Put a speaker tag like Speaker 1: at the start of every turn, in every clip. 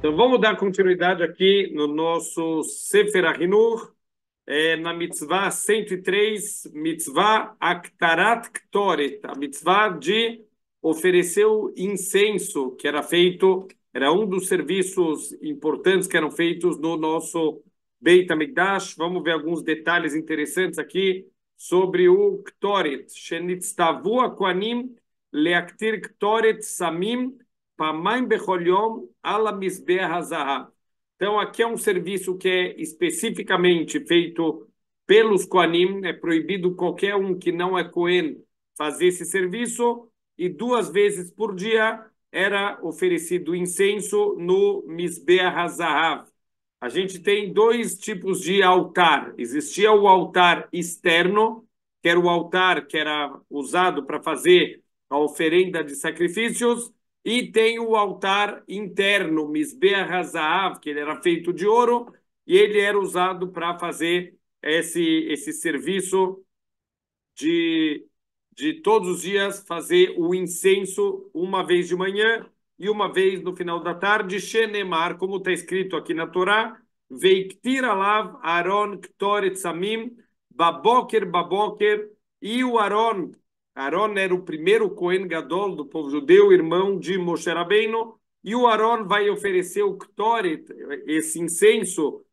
Speaker 1: Então, vamos dar continuidade aqui no nosso Sefer HaChinuch, na mitzvah 103, mitzvah Aktarat Ktoret, a mitzvah de oferecer o incenso, que era feito, era um dos serviços importantes que eram feitos no nosso Beit HaMikdash. Vamos ver alguns detalhes interessantes aqui sobre o Ktoret. Shenitztavu HaKohanim leaktir Ktoret Samim Pamaim Bechol Yom ala Mizbeach HaZahav. Então, aqui é um serviço que é especificamente feito pelos Kohanim. É proibido qualquer um que não é Kohen fazer esse serviço. E 2 vezes por dia era oferecido incenso no Mizbeach HaZahav. A gente tem 2 tipos de altar. Existia o altar externo, que era o altar que era usado para fazer a oferenda de sacrifícios, e tem o altar interno, Mizbeach HaZahav, que ele era feito de ouro, e ele era usado para fazer esse serviço de todos os dias fazer o incenso uma vez de manhã e uma vez no final da tarde. Shenemar, como está escrito aqui na Torá, Veiktir alav Aaron Ktoret Samim baboker baboker, e o Aaron era o primeiro Kohen Gadol do povo judeu, irmão de Moshe Rabbeinu, e o Aaron vai oferecer o Ktoret, esse incenso,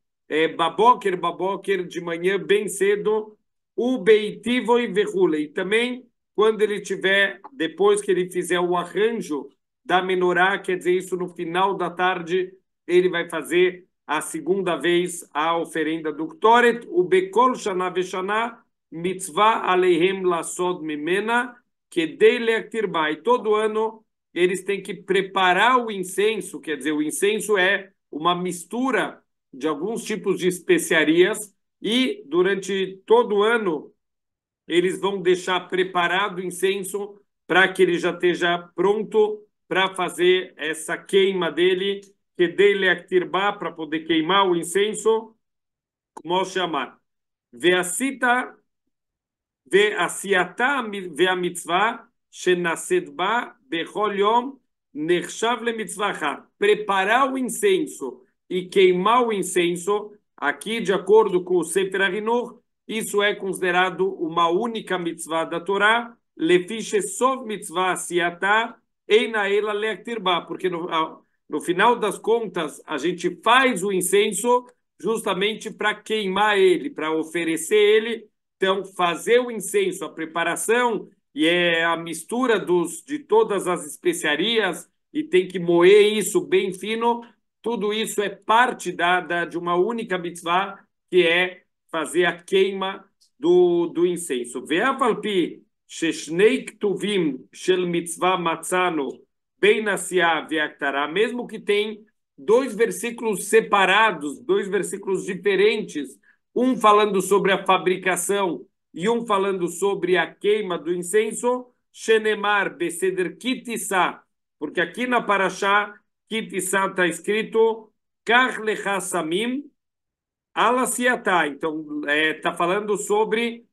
Speaker 1: baboker, baboker, de manhã bem cedo, o Beitivoi Vehule, e também quando ele tiver, depois que ele fizer o arranjo da menorá, quer dizer, isso no final da tarde, ele vai fazer a segunda vez a oferenda do Ktoret, o Bekol Shana Veshana, mitzvah aleihem lasod mimena, kedei leaktir ba. E todo ano eles têm que preparar o incenso, quer dizer, o incenso é uma mistura de alguns tipos de especiarias, e durante todo o ano eles vão deixar preparado o incenso para que ele já esteja pronto para fazer essa queima dele, kedei leaktir ba, para poder queimar o incenso, como chamar. Veacita ועשייתה והמצווה שנעשית בה בכל יום נחשב למצווה אחת. Preparar o incenso e queimar o incenso, aqui de acordo com o Sefer HaChinuch, isso é considerado uma única mitzvah da Torá, לפי שסוף מצווה עשייתה אינה אלא להקטיר בה, porque no final das contas a gente faz o incenso justamente para queimar ele, para oferecer ele. Então, fazer o incenso, a preparação, e é a mistura de todas as especiarias, e tem que moer isso bem fino, tudo isso é parte de uma única mitzvah, que é fazer a queima do incenso. Ve'afalpi sheshnei ktuvim shel mitzvah matzano ben asiá ve'aktará, mesmo que tem 2 versículos separados, 2 versículos diferentes, um falando sobre a fabricação e um falando sobre a queima do incenso, Shenemar Beseder Kitissá, porque aqui na Parashá, Kitissá está escrito Kach Lecha Samim Alasiatá. Então, está falando sobre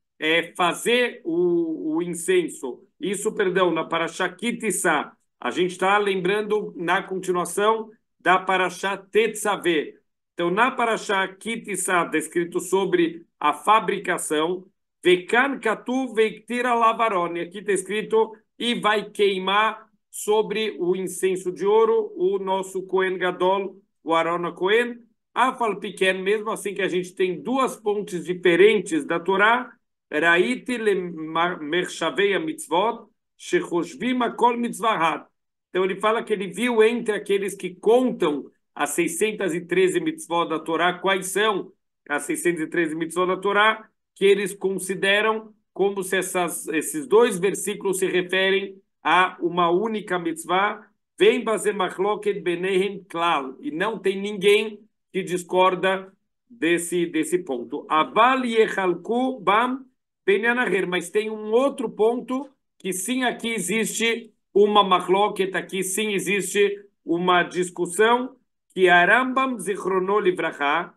Speaker 1: fazer o incenso. Isso, perdão, na Parashá Kitissá. A gente está lembrando na continuação da Parashá Tetzaveh. Então, na Parashá Kitissá está escrito sobre a fabricação, Vekan Katuv Veiktir alav Aaron. Aqui está escrito, e vai queimar sobre o incenso de ouro o nosso Kohen Gadol, o Aaron Kohen. Afal pequeno, mesmo assim que a gente tem 2 pontes diferentes da Torá, Raiti lemershavei mitzvot, shechoshvim akol mitzvah. Então, ele fala que ele viu entre aqueles que contam as 613 mitzvot da Torá, quais são as 613 mitzvot da Torá, que eles consideram como se esses 2 versículos se referem a uma única mitzvah, vem bazer machloket benehem klal, e não tem ninguém que discorda desse ponto. Aval yechalku bam benyanaher, mas tem um outro ponto que sim, aqui existe uma machloket, aqui sim existe uma discussão, que Arambam zichrono livracha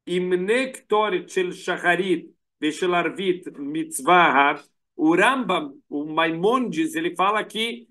Speaker 1: imne ktoret shel shacharit veshel arvit mitzvah. O Rambam, o Maimonides, ele fala que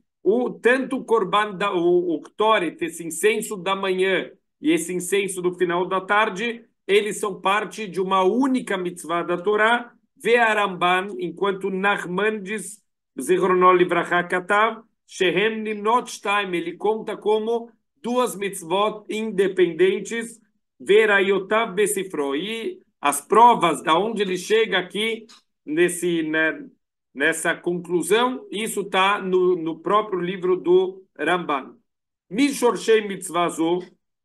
Speaker 1: tanto o Ktoret, esse incenso da manhã, e esse incenso do final da tarde, eles são parte de uma única mitzvah da Torá, Ve'aramban, enquanto Nachmanides, Zichrono Livracha Katav, Shehem Nimnot Shtaim, ele conta como duas mitzvot independentes, Verayotav Besifro, e as provas da onde ele chega aqui, nessa conclusão, isso está no próprio livro do Ramban. Mishorshei mitzvah zo,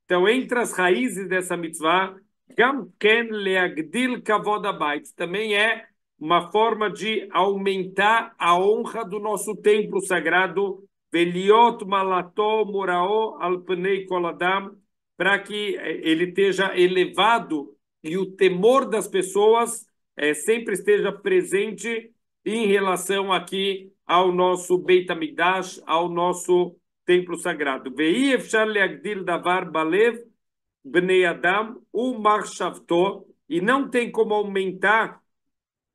Speaker 1: então entre as raízes dessa mitzvah, Gam ken leagdil kavod habayit, também é uma forma de aumentar a honra do nosso templo sagrado, veliot malato morao al pnei kol adam, para que ele esteja elevado e o temor das pessoas sempre esteja presente em relação aqui ao nosso Beit HaMikdash, ao nosso templo sagrado. Ve'i efshar leagdil davar balev bnei adam umachshavto, e não tem como aumentar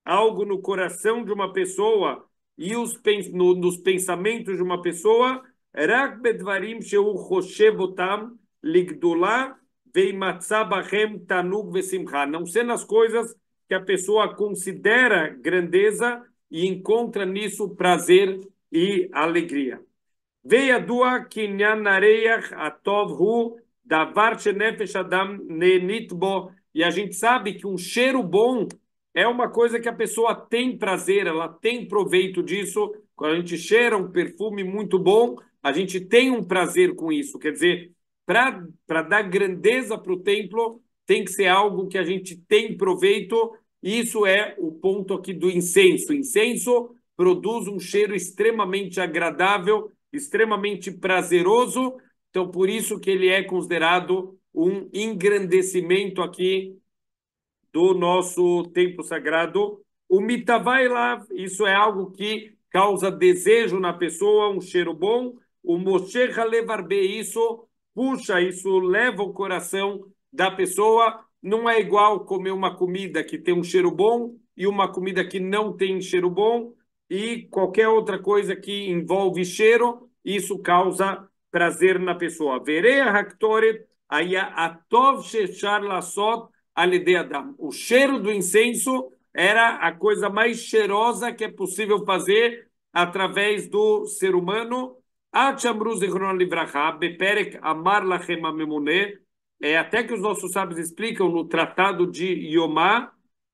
Speaker 1: algo no coração de uma pessoa e nos pensamentos de uma pessoa, rak bedvarim sheu choshev otam ligdulá veimatzah bachem tanug vesimcha, não ser nas coisas que a pessoa considera grandeza e encontra nisso prazer e alegria. Veiadua kinyan nareach atov hu davar shenefesh adam nenit bo, e a gente sabe que um cheiro bom é uma coisa que a pessoa tem prazer, ela tem proveito disso. Quando a gente cheira um perfume muito bom, a gente tem um prazer com isso. Quer dizer, para dar grandeza para o templo, tem que ser algo que a gente tem proveito. Isso é o ponto aqui do incenso. O incenso produz um cheiro extremamente agradável, extremamente prazeroso. Então, por isso que ele é considerado um engrandecimento aqui do nosso templo sagrado. O mitavai lá, isso é algo que causa desejo na pessoa, um cheiro bom. O moshecha levarbe, isso puxa, isso leva o coração da pessoa. Não é igual comer uma comida que tem um cheiro bom e uma comida que não tem cheiro bom, e qualquer outra coisa que envolve cheiro, isso causa prazer na pessoa. Vereia haktoret aya atov shechar lasot. O cheiro do incenso era a coisa mais cheirosa que é possível fazer através do ser humano. Até que os nossos sábios explicam no Tratado de Yomá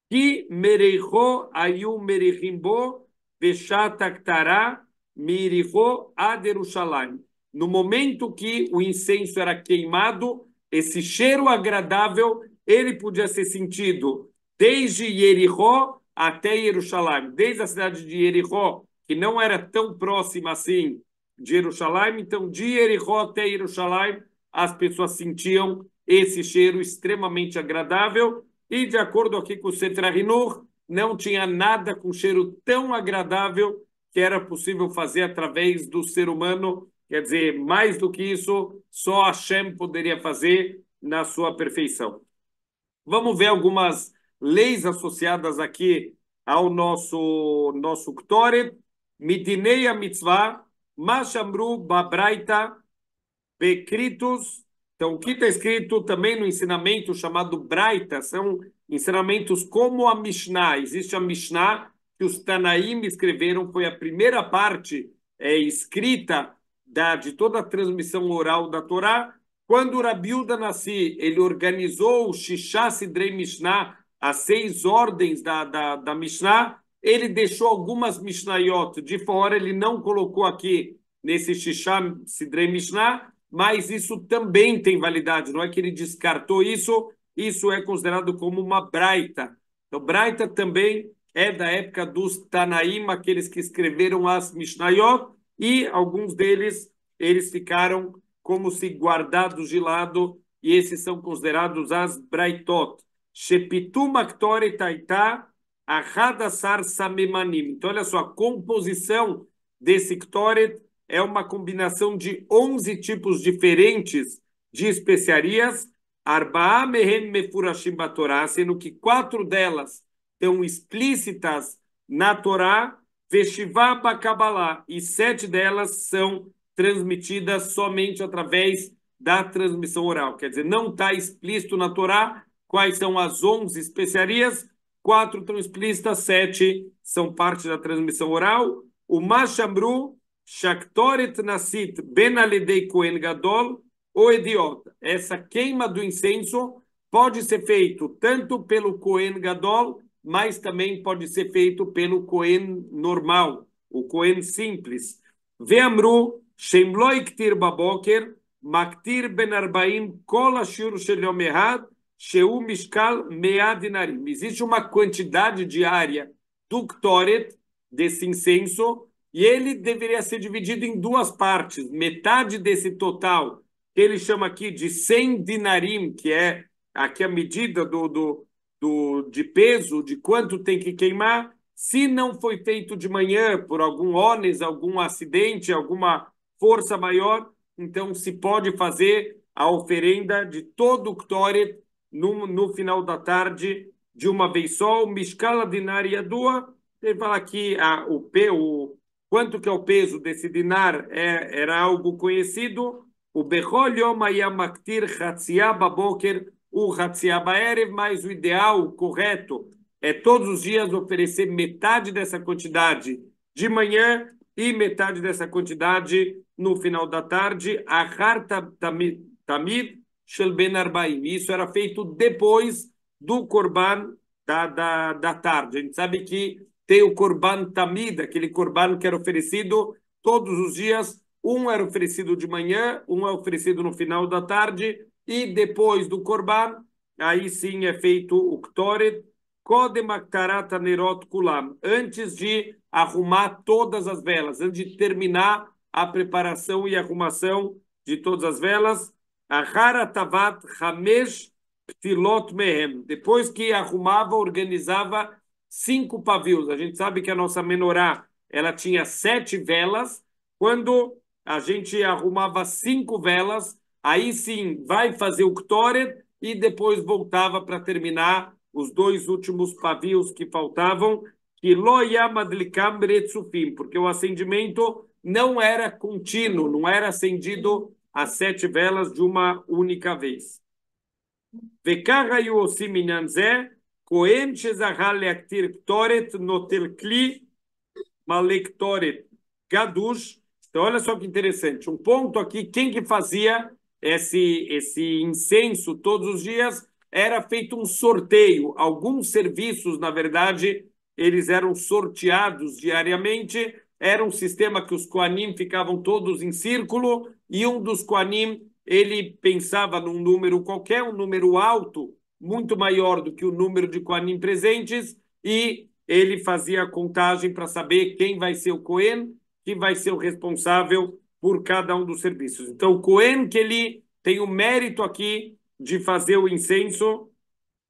Speaker 1: que mereicho ayu mereichimbo veshataktará miricho ad Yerushalayim. No momento que o incenso era queimado, esse cheiro agradável ele podia ser sentido desde Jericó até Jerusalém, desde a cidade de Jericó, que não era tão próxima assim de Jerusalém, então de Jericó até Jerusalém as pessoas sentiam esse cheiro extremamente agradável, e de acordo aqui com o Sefer HaHinuch, não tinha nada com cheiro tão agradável que era possível fazer através do ser humano. Quer dizer, mais do que isso, só Hashem poderia fazer na sua perfeição. Vamos ver algumas leis associadas aqui ao nosso Ktoret. Midinei a mitzvah, mashamru babraita bekritus. Então, o que está escrito também no ensinamento chamado Braita, são ensinamentos como a Mishnah. Existe a Mishnah que os Tanaim escreveram, foi a primeira parte escrita de toda a transmissão oral da Torá. Quando o Rabi Yehuda Nassi, ele organizou o Shishá Sidrei Mishnah, as 6 ordens da Mishnah, ele deixou algumas Mishnayot de fora, ele não colocou aqui nesse Shishá Sidrei Mishnah, mas isso também tem validade, não é que ele descartou isso, isso é considerado como uma Braita. Então, Braita também é da época dos Tanaim, aqueles que escreveram as Mishnayot, e alguns deles, eles ficaram como se guardados de lado, e esses são considerados as Braitot. Shepitu Maktori Taitá Ahadassar Samemanim. Então, olha só, a composição desse Ktoret é uma combinação de 11 tipos diferentes de especiarias, Arba'a Mehen Mefurashim Batorá, sendo que 4 delas estão explícitas na Torá, Veshivá Bakabalá, e 7 delas são transmitidas somente através da transmissão oral. Quer dizer, não está explícito na Torá quais são as 11 especiarias, 4 estão explícitas, 7 são parte da transmissão oral. O Mashamru, Shaktoret Nasit Ben Aledei Kohen Gadol, ou idiota. Essa queima do incenso pode ser feito tanto pelo Kohen Gadol, mas também pode ser feito pelo Kohen normal, o Kohen simples. Ve'amru, Shem lo iktir baboker, maktir ben arbaim kol ashur shel yom ehad, sheu mishkal mea dinarim. Existe uma quantidade diária do Ktoret, desse incenso, e ele deveria ser dividido em duas partes. Metade desse total, que ele chama aqui de 100 dinarim, que é aqui a medida de peso, de quanto tem que queimar. Se não foi feito de manhã por algum ônus, algum acidente, alguma força maior, então se pode fazer a oferenda de todo o Ktoret no final da tarde, de uma vez só. O Mishkala Dinar Yadua, ele fala aqui quanto que é o peso desse dinar, era algo conhecido. O Bechol Yom Hayam Maktir Chatzia Baboker o Chatzia Baerev, mas o ideal, o correto, é todos os dias oferecer metade dessa quantidade de manhã e metade dessa quantidade no final da tarde. Achar Tamid Shel Ben Arbaim. Isso era feito depois do Korban da tarde. A gente sabe que tem o Korban Tamid, aquele Korban que era oferecido todos os dias. Um era oferecido de manhã, um é oferecido no final da tarde, e depois do Korban, aí sim é feito o Ktoret, Kodem Aktarat Nerot Kulam, antes de arrumar todas as velas, antes de terminar a preparação e arrumação de todas as velas. Achar Tavat Hamesh Ptilot Mehem, depois que arrumava, organizava 5 pavios. A gente sabe que a nossa menorá, ela tinha 7 velas. Quando a gente arrumava 5 velas, aí sim vai fazer o Ktoret e depois voltava para terminar os 2 últimos pavios que faltavam, que lo yamadlikam retzufim, porque o acendimento não era contínuo, não era acendido as 7 velas de uma única vez. וכך היו עושים עניין זה, כהן שזכה להקטיר קטורת נוטל כלי מלא קטורת גדוש. Então, olha só que interessante. Um ponto aqui, quem que fazia esse incenso todos os dias, era feito um sorteio. Alguns serviços, na verdade, eles eram sorteados diariamente. Era um sistema que os Kohanim ficavam todos em círculo e um dos Kohanim, ele pensava num número qualquer, um número alto, muito maior do que o número de Kohanim presentes, e ele fazia a contagem para saber quem vai ser o Kohen, que vai ser o responsável por cada um dos serviços. Então, o Kohen, que ele tem o mérito aqui de fazer o incenso,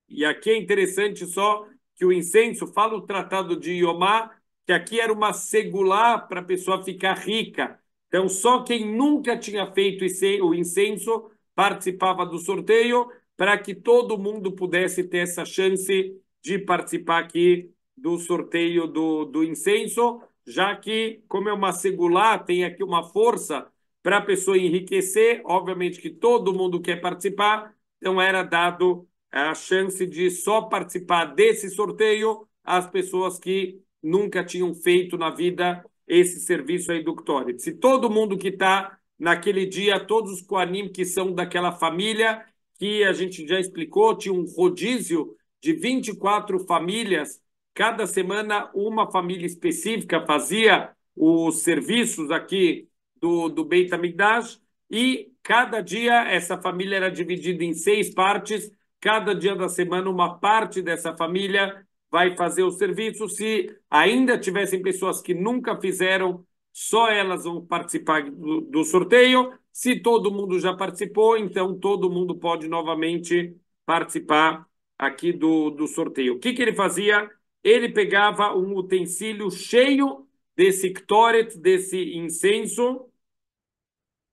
Speaker 1: e aqui é interessante só que o incenso, fala o tratado de Yomá, que aqui era uma segulá para a pessoa ficar rica. Então, só quem nunca tinha feito o incenso participava do sorteio, para que todo mundo pudesse ter essa chance de participar aqui do sorteio do incenso, já que, como é uma segulá, tem aqui uma força para a pessoa enriquecer. Obviamente que todo mundo quer participar, então era dado a chance de só participar desse sorteio às pessoas que nunca tinham feito na vida esse serviço aí do Ktoret. Se todo mundo que está naquele dia, todos os Kohanim que são daquela família, que a gente já explicou, tinha um rodízio de 24 famílias, cada semana uma família específica fazia os serviços aqui do Beit HaMikdash, e cada dia essa família era dividida em 6 partes, cada dia da semana uma parte dessa família vai fazer o serviço. Se ainda tivessem pessoas que nunca fizeram, só elas vão participar do sorteio. Se todo mundo já participou, então todo mundo pode novamente participar aqui do sorteio. O que ele fazia? Ele pegava um utensílio cheio desse Ktoret, desse incenso,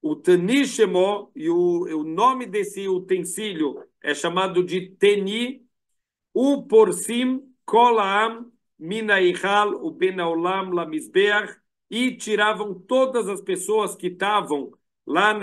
Speaker 1: o Tanishemo, e o nome desse utensílio é chamado de Teni, o Porsim Kolam Minaihal, o Benaolam Lamizbeach, e tiravam todas as pessoas que estavam lá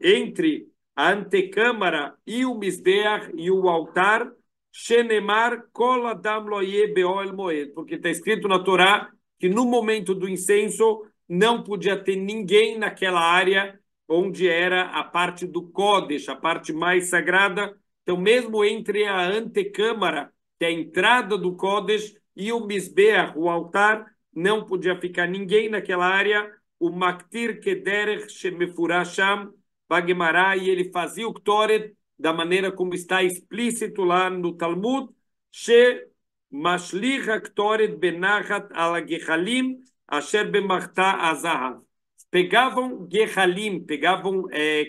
Speaker 1: entre a antecâmara e o Misbeach e o altar, Shenemar kol adam lo yeh be'oel moed, porque está escrito na Torá que no momento do incenso não podia ter ninguém naquela área onde era a parte do Kodesh, a parte mais sagrada. Então, mesmo entre a antecâmara, que é a entrada do Kodesh, e o Misbeach, o altar, não podia ficar ninguém naquela área. O Maktir Kederech Shemefurasham Bagemará, e ele fazia o Ktoret da maneira como está explícito lá no Talmud, She Mashlich Ktoret Benachat Ala Gechalim Asher Bemachta Azahav. Pegavam Gechalim, pegavam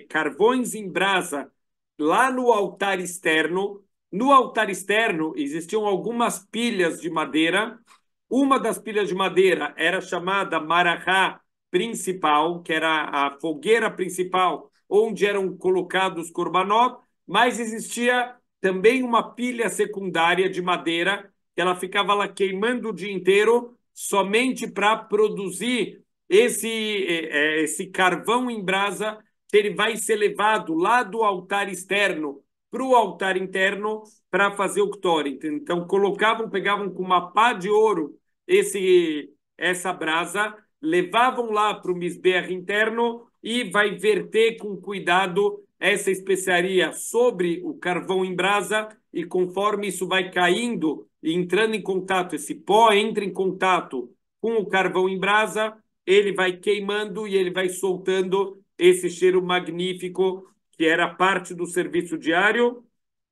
Speaker 1: carvões em brasa lá no altar externo. No altar externo existiam algumas pilhas de madeira. Uma das pilhas de madeira era chamada Marahá principal, que era a fogueira principal, onde eram colocados korbanot, mas existia também uma pilha secundária de madeira, que ela ficava lá queimando o dia inteiro, somente para produzir esse carvão em brasa, que ele vai ser levado lá do altar externo para o altar interno para fazer o Ktoret. Então, pegavam com uma pá de ouro essa brasa, levavam lá para o Misbeach interno e vai verter com cuidado essa especiaria sobre o carvão em brasa, e conforme isso vai caindo e entrando em contato, esse pó entra em contato com o carvão em brasa, ele vai queimando e ele vai soltando esse cheiro magnífico que era parte do serviço diário.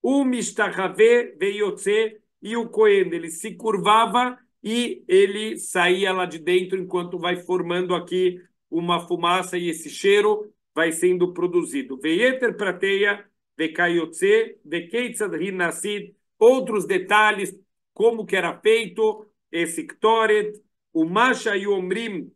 Speaker 1: O Mishtahave Veyotze, e o Cohen, ele se curvava e ele saía lá de dentro enquanto vai formando aqui uma fumaça e esse cheiro vai sendo produzido. Veyeter prateia, vekayotze, vekeitzad rinassid, outros detalhes, como que era feito esse Ktoret, o Masha e o Omrim,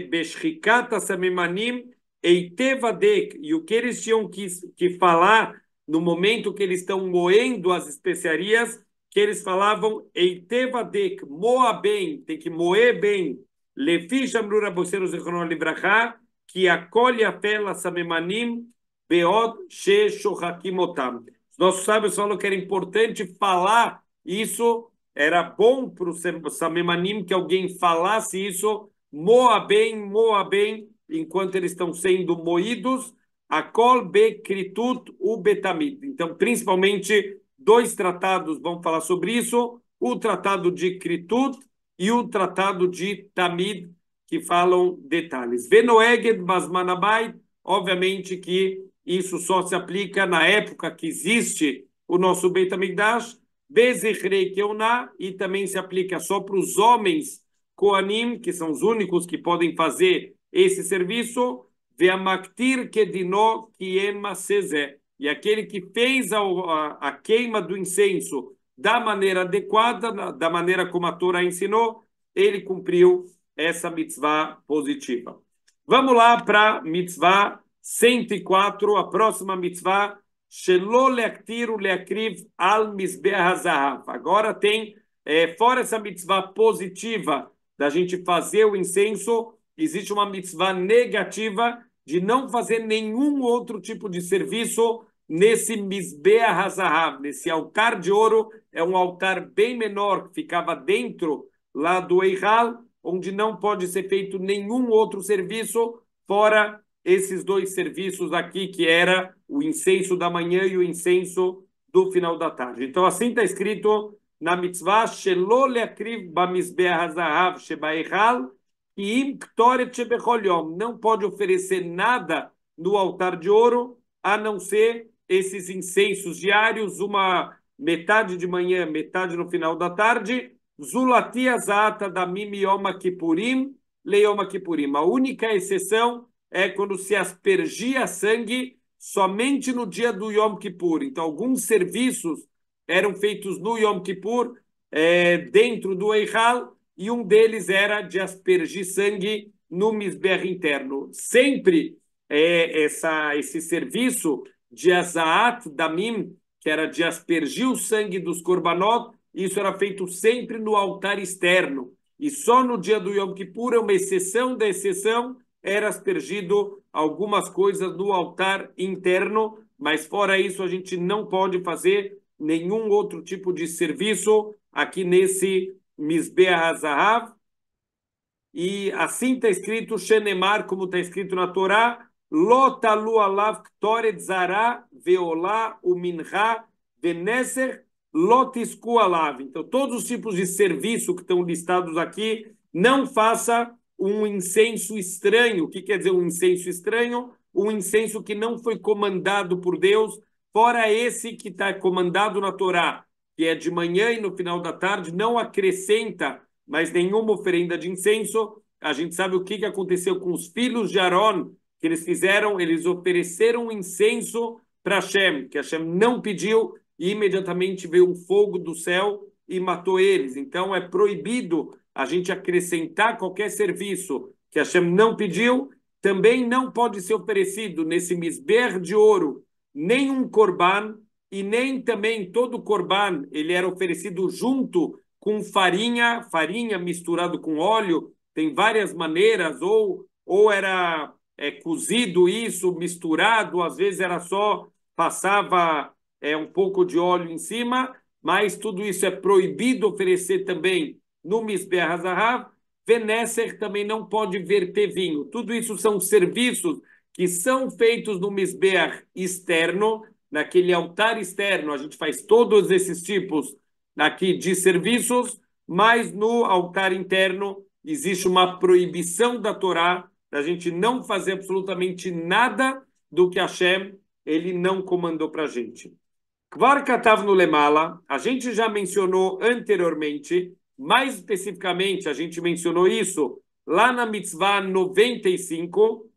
Speaker 1: Beshrikat Samemanim, Eitevadek, e o que eles tinham que falar no momento que eles estão moendo as especiarias, que eles falavam Eitevadek, moa bem, tem que moer bem, Lefi Shamru Raboseinu Zichrono Livrachá, que acolhe a fela Samemanim, Beod She Shochakim Otam. Os nossos sábios falam que era importante falar isso, era bom para o Samemanim que alguém falasse isso, moa bem, enquanto eles estão sendo moídos, a kol bekritut u betamid. Então, principalmente, dois tratados vão falar sobre isso, o tratado de Kritut e o tratado de Tamid, que falam detalhes. Venoeged basmanabait, obviamente que isso só se aplica na época que existe o nosso Beit HaMikdash, Bezichrei Keuná, e também se aplica só para os homens Koanim, que são os únicos que podem fazer esse serviço, Ve'amaktir kedino kiema sezé, e aquele que fez a queima do incenso da maneira adequada, da maneira como a Torá ensinou, ele cumpriu essa mitzvah positiva. Vamos lá para mitzvah 104, a próxima mitzvah, Shelo leaktir leakriv al mizbeach hazahav. Agora tem, fora essa mitzvah positiva da gente fazer o incenso, existe uma mitzvah negativa de não fazer nenhum outro tipo de serviço nesse Mizbeach HaZahav, nesse altar de ouro. É um altar bem menor que ficava dentro lá do Eichal, onde não pode ser feito nenhum outro serviço fora esses dois serviços aqui, que era o incenso da manhã e o incenso do final da tarde. Então, assim está escrito na mitzvah, Shelo leakriv bamizbeach hazahav sheba'eichal, e Ktoret shebechol yom, não pode oferecer nada no altar de ouro, a não ser esses incensos diários, uma metade de manhã, metade no final da tarde, Zulati azata da mim yom kippurim le yom kippurim. A única exceção é quando se aspergia sangue somente no dia do Yom Kippur. Então, alguns serviços eram feitos no Yom Kippur, dentro do Eichal, e um deles era de aspergir sangue no Mizbeach interno. Sempre esse serviço de Azaat Damim, que era de aspergir o sangue dos korbanot, isso era feito sempre no altar externo. e só no dia do Yom Kippur, uma exceção da exceção, era aspergido algumas coisas no altar interno, mas fora isso a gente não pode fazer nenhum outro tipo de serviço aqui nesse Mizbeach HaZahav. E assim está escrito, Shenemar, como está escrito na Torá, Lo talu alav ktoret zara veolá umincha veneser lo tisku alav. Então, todos os tipos de serviço que estão listados aqui, não faça um incenso estranho. O que quer dizer um incenso estranho? Um incenso que não foi comandado por Deus, fora esse que está comandado na Torá, que é de manhã e no final da tarde, não acrescenta mais nenhuma oferenda de incenso. A gente sabe o que aconteceu com os filhos de Aaron, que eles fizeram, eles ofereceram incenso para Hashem, que Hashem não pediu, e imediatamente veio um fogo do céu e matou eles. Então é proibido a gente acrescentar qualquer serviço que Hashem não pediu. Também não pode ser oferecido nesse misber de ouro nem um korban, e nem também todo korban, ele era oferecido junto com farinha, farinha misturado com óleo. Tem várias maneiras, ou era cozido isso, misturado, às vezes era só, passava um pouco de óleo em cima, mas tudo isso é proibido oferecer também no Mizbeach HaZahav. Veneser também não pode verter vinho. Tudo isso são serviços que são feitos no Mizbeach externo, naquele altar externo. A gente faz todos esses tipos aqui de serviços, mas no altar interno existe uma proibição da Torá da gente não fazer absolutamente nada do que Hashem ele não comandou para a gente. Kvar Katav no Lemala, a gente já mencionou anteriormente, mais especificamente a gente mencionou isso lá na mitzvah 95,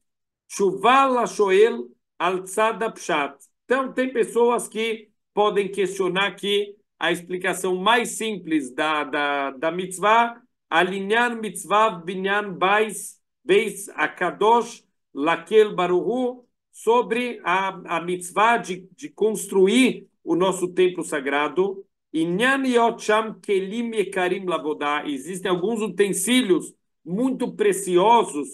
Speaker 1: Shuvah LaShoel al Tzad Pshat. Então tem pessoas que podem questionar aqui a explicação mais simples da mitzvah, alinhar mitzvah binyan beis akadosh lakel baruhu, sobre a mitzvah de construir o nosso templo sagrado. Inyan yot sham kelim yekarim lavodah. Existem alguns utensílios muito preciosos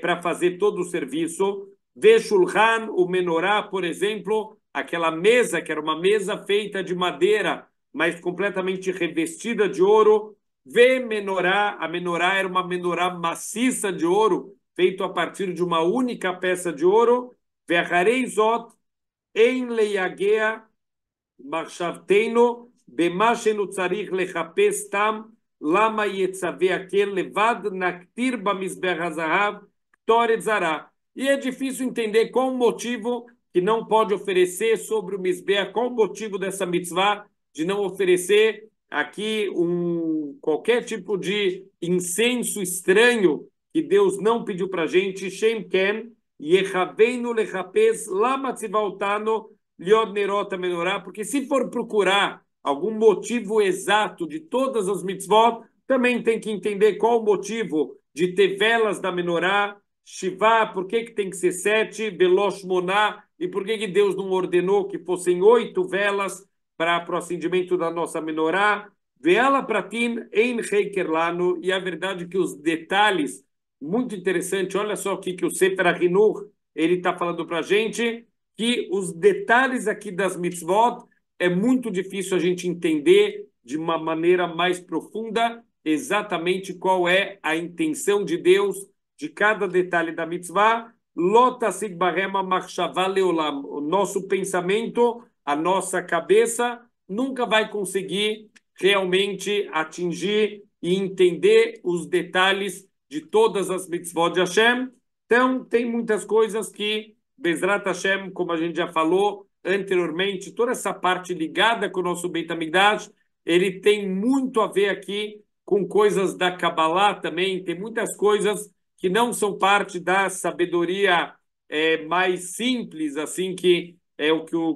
Speaker 1: para fazer todo o serviço. Ve shulchan, o menorá, por exemplo, aquela mesa que era uma mesa feita de madeira, mas completamente revestida de ouro. Ve menorá, a menorá era uma menorá maciça de ouro, feito a partir de uma única peça de ouro. Ve'acharei zot ein leiagea machshavteinu bema shenu tzarich lechapes tam lama yetzaveh akel levad naktir bamizbeach hazahav ktoret zarah. E é difícil entender qual o motivo que não pode oferecer sobre o Mizbeach, qual o motivo dessa mitzvah de não oferecer aqui qualquer tipo de incenso estranho que Deus não pediu para a gente. Shem ken yechaveinu lechapes lama tzivaltano liod nerot menorá, porque se for procurar algum motivo exato de todas as mitzvot, também tem que entender qual o motivo de ter velas da menorá, Shivá, por que tem que ser 7, Velosh Moná, e por que Deus não ordenou que fossem 8 velas para o acendimento da nossa menorá? Veala pratim ein heiker lano, e a verdade é que os detalhes, muito interessante, olha só o que o Sefer HaChinuch, ele está falando para a gente, que os detalhes aqui das mitzvot é muito difícil a gente entender de uma maneira mais profunda exatamente qual é a intenção de Deus de cada detalhe da mitzvah. Lotasig barema machshavah leolam. O nosso pensamento, a nossa cabeça, nunca vai conseguir realmente atingir e entender os detalhes de todas as mitzvot de Hashem. Então, tem muitas coisas que, Bezrat Hashem, como a gente já falou anteriormente, toda essa parte ligada com o nosso Beit HaMikdash, ele tem muito a ver aqui com coisas da Kabbalah também, tem muitas coisas que não são parte da sabedoria mais simples, assim, que é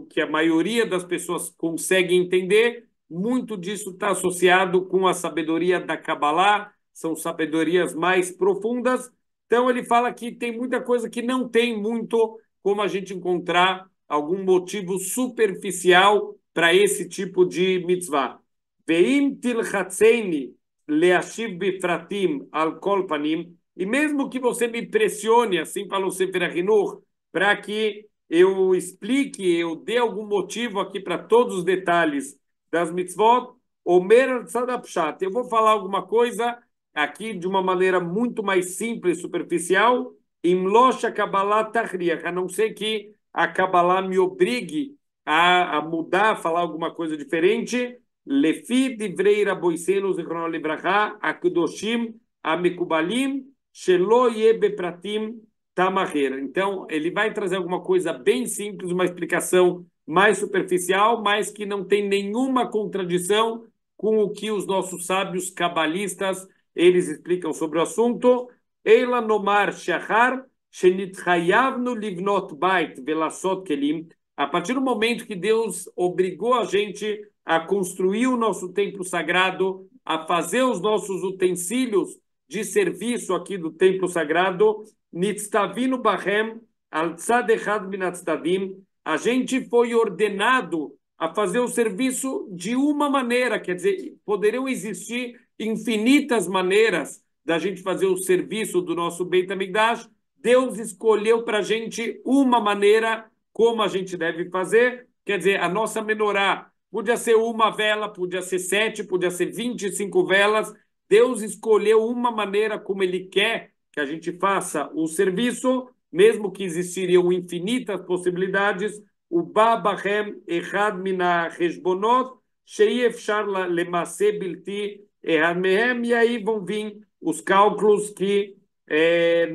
Speaker 1: que a maioria das pessoas consegue entender. Muito disso está associado com a sabedoria da Kabbalah, são sabedorias mais profundas. Então, ele fala que tem muita coisa que não tem muito como a gente encontrar algum motivo superficial para esse tipo de mitzvah. Veim tilchatzeini leashiv bifratim al kol panim, e mesmo que você me pressione, assim fala o Sefer HaChinuch, para que eu explique, eu dê algum motivo aqui para todos os detalhes das mitzvot, Omer Tzadapshat, eu vou falar alguma coisa aqui de uma maneira muito mais simples, superficial, Imlosh Kabbalah Tahriach, a não ser que a Kabbalah me obrigue a mudar, a falar alguma coisa diferente. Lefi divrei Raboisenu zichrono livracha, akudoshim, amekubalim, shelo yeh bepratim tamaher. Então, ele vai trazer alguma coisa bem simples, uma explicação mais superficial, mas que não tem nenhuma contradição com o que os nossos sábios cabalistas eles explicam sobre o assunto. Eila nomar shachar shenitchayavnu livnot bait velasot kelim. A partir do momento que Deus obrigou a gente a construir o nosso templo sagrado, a fazer os nossos utensílios de serviço aqui do templo sagrado, nitztavinu bahem al tzad echad min atzadim, a gente foi ordenado a fazer o serviço de uma maneira, quer dizer, poderiam existir infinitas maneiras da gente fazer o serviço do nosso Beit HaMikdash. Deus escolheu para a gente uma maneira como a gente deve fazer, quer dizer, a nossa menorá podia ser uma vela, podia ser 7, podia ser 25 velas. Deus escolheu uma maneira como Ele quer que a gente faça o serviço, mesmo que existiriam infinitas possibilidades. O Babahem Echad Mina Reshbonot, Shei Efshar Lemase Bilti Ehad Mehem, e aí vão vir os cálculos que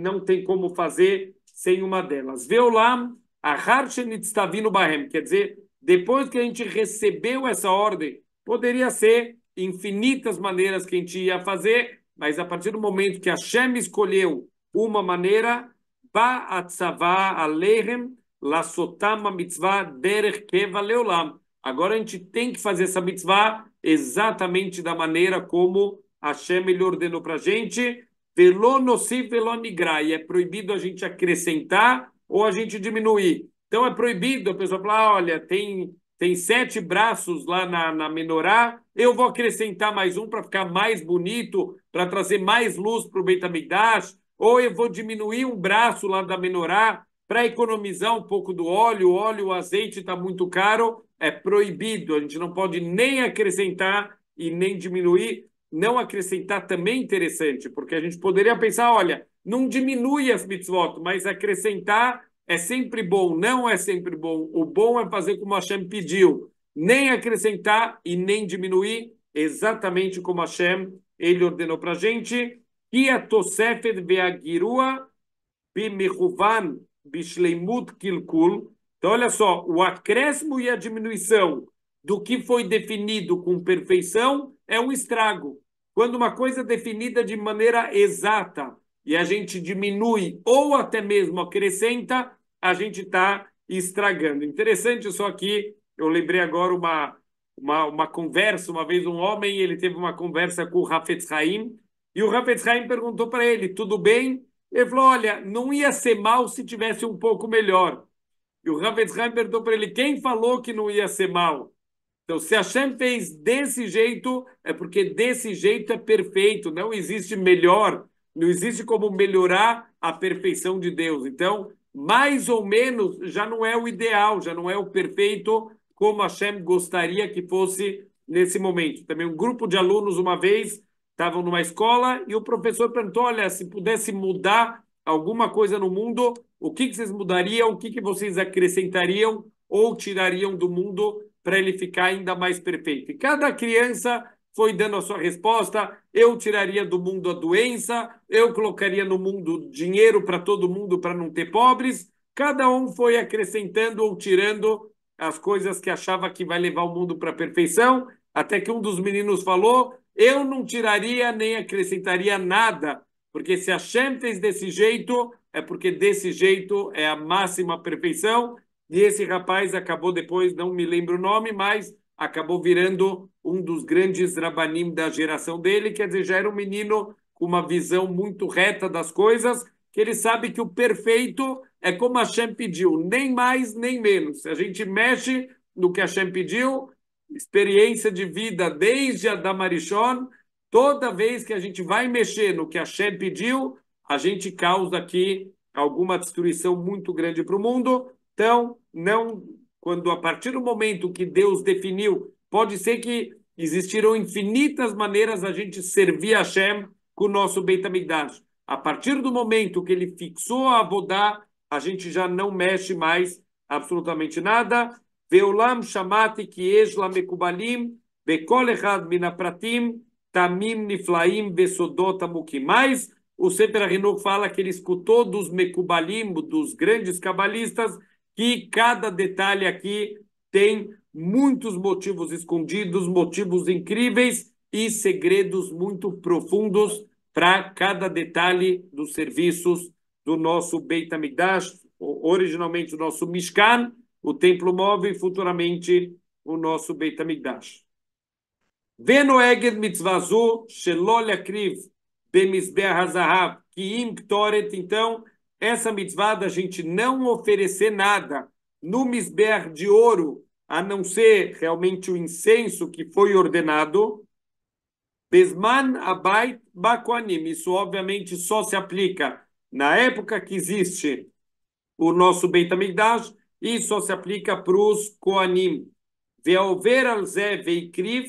Speaker 1: não tem como fazer sem uma delas. Veolam, Ahar Shenitztavinu Bahem, quer dizer, depois que a gente recebeu essa ordem, poderia ser infinitas maneiras que a gente ia fazer, mas a partir do momento que Hashem escolheu uma maneira, Ba'atzavah Alehem Lasotam mitzvah derech keva leolam. Agora a gente tem que fazer essa mitzvah exatamente da maneira como Hashem ele ordenou para a gente. Velo nosif velo nigra. E é proibido a gente acrescentar ou a gente diminuir. Então é proibido a pessoa falar, olha, tem 7 braços lá na menorá, eu vou acrescentar mais um para ficar mais bonito, para trazer mais luz para o Beit HaMikdash, ou eu vou diminuir um braço lá da menorá para economizar um pouco do óleo, o azeite está muito caro, é proibido, a gente não pode nem acrescentar e nem diminuir. Não acrescentar também é interessante, porque a gente poderia pensar, olha, não diminui as mitzvot, mas acrescentar é sempre bom, não é sempre bom. O bom é fazer como Hashem pediu, nem acrescentar e nem diminuir, exatamente como Hashem ele ordenou para a gente. E a tosefet ve'agirua bimichuvan bishleimut kilkul. Então, olha só, o acréscimo e a diminuição do que foi definido com perfeição é um estrago. Quando uma coisa é definida de maneira exata e a gente diminui ou até mesmo acrescenta, a gente está estragando. Interessante só aqui, eu lembrei agora uma conversa, uma vez um homem, ele teve uma conversa com o Hafetz Haim, e o Hafetz Haim perguntou para ele, tudo bem? Ele falou, olha, não ia ser mal se tivesse um pouco melhor. E o Hafetz Haim perguntou para ele, quem falou que não ia ser mal? Então, se Hashem fez desse jeito, é porque desse jeito é perfeito, não existe melhor, não existe como melhorar a perfeição de Deus. Então, mais ou menos, já não é o ideal, já não é o perfeito como Hashem gostaria que fosse nesse momento. Também um grupo de alunos, uma vez, estavam numa escola e o professor perguntou, olha, se pudesse mudar alguma coisa no mundo, o que vocês mudariam, o que vocês acrescentariam ou tirariam do mundo para ele ficar ainda mais perfeito. E cada criança foi dando a sua resposta. Eu tiraria do mundo a doença, eu colocaria no mundo dinheiro para todo mundo para não ter pobres. Cada um foi acrescentando ou tirando as coisas que achava que vai levar o mundo para a perfeição, até que um dos meninos falou, eu não tiraria nem acrescentaria nada, porque se a Hashem fez desse jeito, é porque desse jeito é a máxima perfeição. E esse rapaz acabou depois, não me lembro o nome, mas acabou virando um dos grandes rabanim da geração dele, quer dizer, já era um menino com uma visão muito reta das coisas, que ele sabe que o perfeito é como Hashem pediu, nem mais nem menos. Se a gente mexe no que Hashem pediu, experiência de vida desde Adam Arishon, Toda vez que a gente vai mexer no que Hashem pediu, a gente causa aqui alguma destruição muito grande para o mundo. Então, não, quando a partir do momento que Deus definiu, pode ser que existiram infinitas maneiras a gente servir a Hashem com o nosso Beit HaMikdash. A partir do momento que ele fixou a Avodá, a gente já não mexe mais absolutamente nada. Veolam shamati ki yesh la mekubalim bekol echad min hapratim tamim niflaim vesodot amukim. Mas o Sefer HaChinuch fala que ele escutou dos mekubalim, dos grandes cabalistas, que cada detalhe aqui tem muitos motivos escondidos, motivos incríveis e segredos muito profundos para cada detalhe dos serviços do nosso Beit HaMikdash, originalmente o nosso Mishkan, o templo móvel, e futuramente o nosso Beit HaMikdash. Venoeged mitzvazu shelo leakriv bemizbeach hazahav kiim ktoret. Então, essa mitzvah da gente não oferecer nada no mizbeach de ouro, a não ser realmente o incenso que foi ordenado, Besman Abait Bakoanim. Isso, obviamente, só se aplica na época que existe o nosso Beit HaMikdash e só se aplica para os Koanim. Ve'over al ze veikriv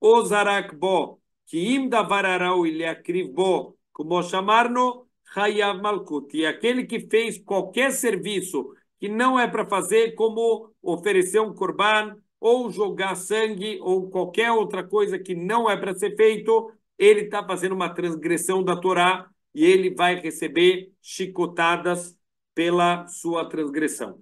Speaker 1: ozarak bo, ki im davar arau leakriv bo, como chamarno, Hayav Malkut. E aquele que fez qualquer serviço que não é para fazer, como oferecer um korban, ou jogar sangue, ou qualquer outra coisa que não é para ser feito, ele está fazendo uma transgressão da Torá e ele vai receber chicotadas pela sua transgressão.